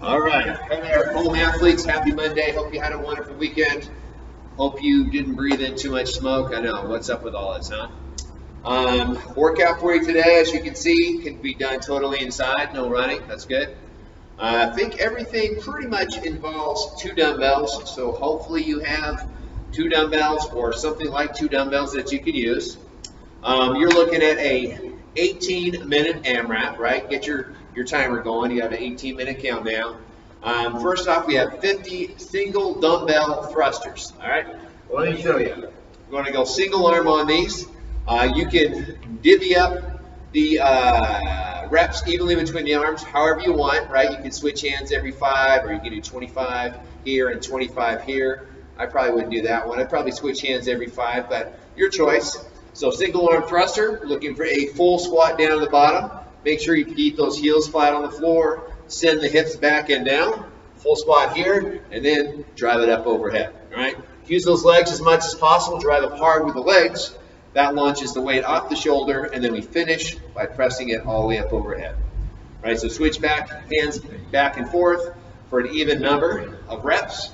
All right. Hey there, home athletes. Happy Monday. Hope you had a wonderful weekend. Hope you didn't breathe in too much smoke. I know. What's up with all this, huh? Workout for you today, as you can see, can be done totally inside. No running. That's good. I think everything pretty much involves 2 dumbbells. So hopefully you have 2 dumbbells or something like 2 dumbbells that you can use. You're looking at a 18-minute AMRAP, right? Get your timer going. You have an 18-minute countdown. First off, we have 50 single dumbbell thrusters. All right, well, let me show you. We're going to go single arm on these. You can divvy up the reps evenly between the arms however you want, right? You can switch hands every 5, or you can do 25 here and 25 here. I probably wouldn't do that one. I'd probably switch hands every 5, but your choice. So single arm thruster, looking for a full squat down to the bottom. Make sure you keep those heels flat on the floor. Send the hips back and down. Full squat here, and then drive it up overhead. All right. Use those legs as much as possible. Drive it hard with the legs. That launches the weight off the shoulder, and then we finish by pressing it all the way up overhead. All right. So switch back, hands back and forth for an even number of reps.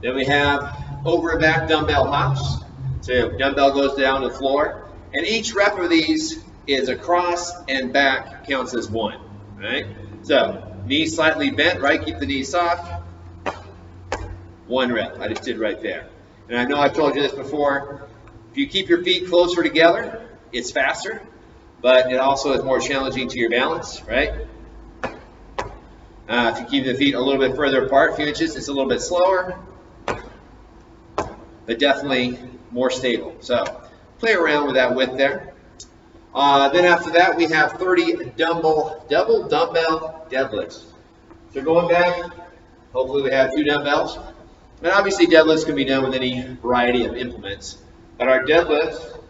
Then we have over and back dumbbell hops. So dumbbell goes down to the floor, and each rep of these is across and back counts as 1, right? So knees slightly bent, right? Keep the knees soft. 1 rep, I just did right there. And I know I've told you this before, if you keep your feet closer together, it's faster, but it also is more challenging to your balance, right? If you keep the feet a little bit further apart, a few inches, it's a little bit slower, but definitely more stable. So play around with that width there. Then after that, we have 30 double dumbbell deadlifts. So going back, hopefully we have 2 dumbbells. And obviously deadlifts can be done with any variety of implements. But our deadlifts,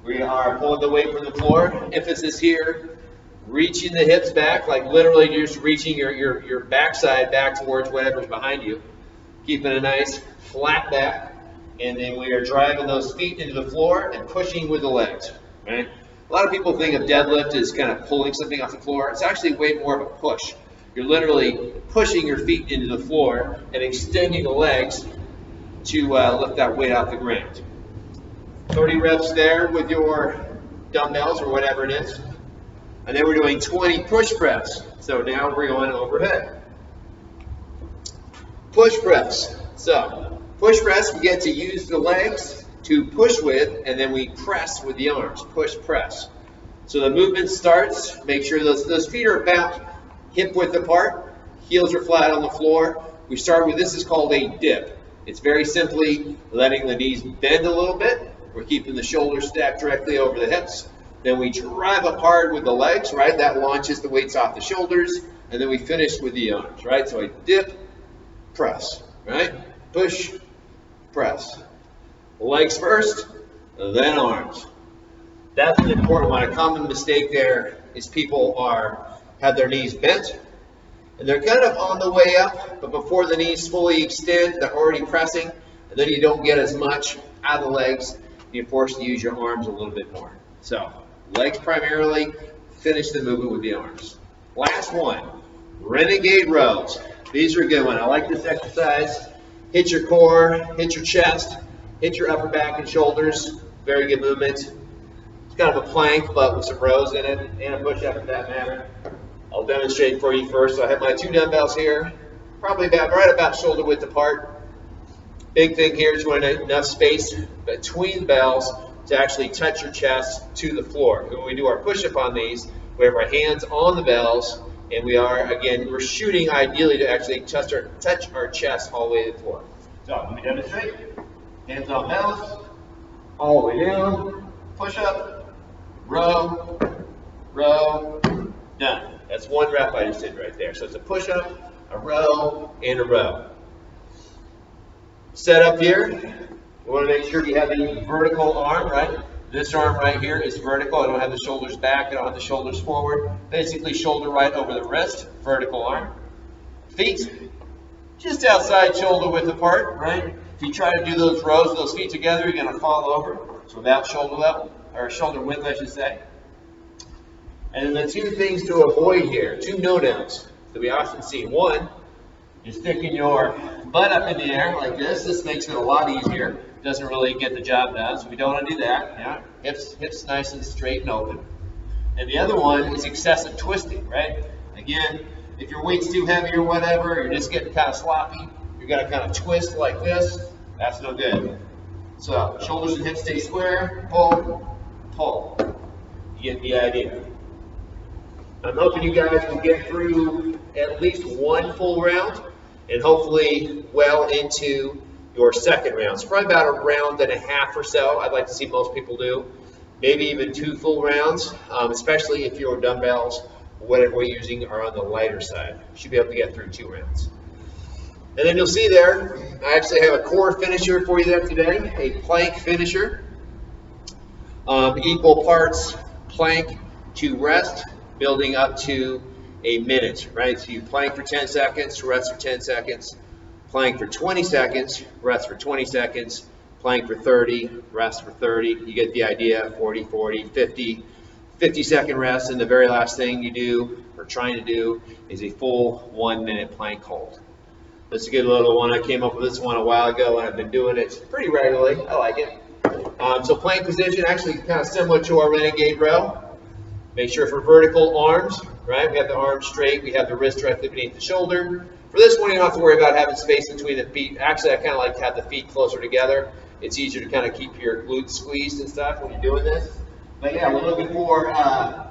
we are pulling the weight from the floor. Emphasis here, reaching the hips back, like literally just reaching your backside back towards whatever's behind you. Keeping a nice flat back. And then we are driving those feet into the floor and pushing with the legs. Right? A lot of people think of deadlift as kind of pulling something off the floor. It's actually way more of a push. You're literally pushing your feet into the floor and extending the legs to lift that weight off the ground. 30 reps there with your dumbbells or whatever it is. And then we're doing 20 push press. So now we're going overhead. Push press. So push press, we get to use the legs to push with, and then we press with the arms. Push, press. So the movement starts. Make sure those feet are about hip width apart. Heels are flat on the floor. We start with, this is called a dip. It's very simply letting the knees bend a little bit. We're keeping the shoulders stacked directly over the hips. Then we drive up hard with the legs, right? That launches the weights off the shoulders. And then we finish with the arms, right? So I dip, press, right? Push, press. Legs first, then arms. That's an important one. A common mistake there is people have their knees bent, and they're kind of on the way up, but before the knees fully extend, they're already pressing, and then you don't get as much out of the legs. You're forced to use your arms a little bit more. So, legs primarily, finish the movement with the arms. Last one, Renegade rows. These are a good one. I like this exercise. Hit your core, hit your chest, hit your upper back and shoulders. Very good movement. It's kind of a plank, but with some rows in it, and a push-up for that matter. I'll demonstrate for you first. So I have my 2 dumbbells here, probably right about shoulder width apart. Big thing here is you want enough space between the bells to actually touch your chest to the floor. When we do our push-up on these, we have our hands on the bells, and we're shooting ideally to actually touch our chest all the way to the floor. So let me demonstrate. Hands on bells, all the way down, push up, row, row, done. That's 1 rep I just did right there. So it's a push up, a row, and a row. Set up here, you want to make sure you have the vertical arm, right? This arm right here is vertical. I don't have the shoulders back, I don't have the shoulders forward. Basically shoulder right over the wrist, vertical arm. Feet, just outside shoulder width apart, right? If you try to do those rows, those feet together, you're going to fall over. So without shoulder level, or shoulder width, I should say. And then the two things to avoid here, two no-nos that we often see. One, you're sticking your butt up in the air like this. This makes it a lot easier. Doesn't really get the job done, so we don't want to do that. Yeah, hips nice and straight and open. And the other one is excessive twisting, right? Again, if your weight's too heavy or whatever, you're just getting kind of sloppy, you're going to kind of twist like this. That's no good. So shoulders and hips stay square, pull, pull. You get the idea. I'm hoping you guys will get through at least one full round and hopefully well into your second round. It's probably about a round and a half or so. I'd like to see most people do. Maybe even 2 full rounds, especially if your dumbbells, whatever we're using, are on the lighter side. You should be able to get through 2 rounds. And then you'll see there, I actually have a core finisher for you there today, a plank finisher. Equal parts plank to rest, building up to a minute, right? So you plank for 10 seconds, rest for 10 seconds, plank for 20 seconds, rest for 20 seconds, plank for 30, rest for 30. You get the idea, 40, 40, 50, 50-second rest, and the very last thing you do, or trying to do, is a full 1-minute plank hold. This is a good little one. I came up with this one a while ago, and I've been doing it pretty regularly. I like it. So plank position, actually kind of similar to our Renegade row. Make sure for vertical arms, right? We have the arms straight. We have the wrist directly beneath the shoulder. For this one, you don't have to worry about having space between the feet. Actually, I kind of like to have the feet closer together. It's easier to kind of keep your glutes squeezed and stuff when you're doing this. But yeah, we're looking for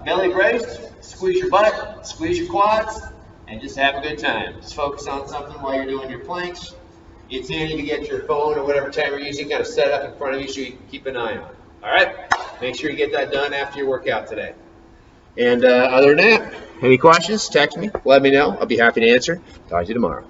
belly braced, squeeze your butt, squeeze your quads, and just have a good time. Just focus on something while you're doing your planks. It's handy to get your phone or whatever timer you're using kind of set up in front of you so you can keep an eye on it. All right? Make sure you get that done after your workout today. And other than that, any questions, text me, let me know. I'll be happy to answer. Talk to you tomorrow.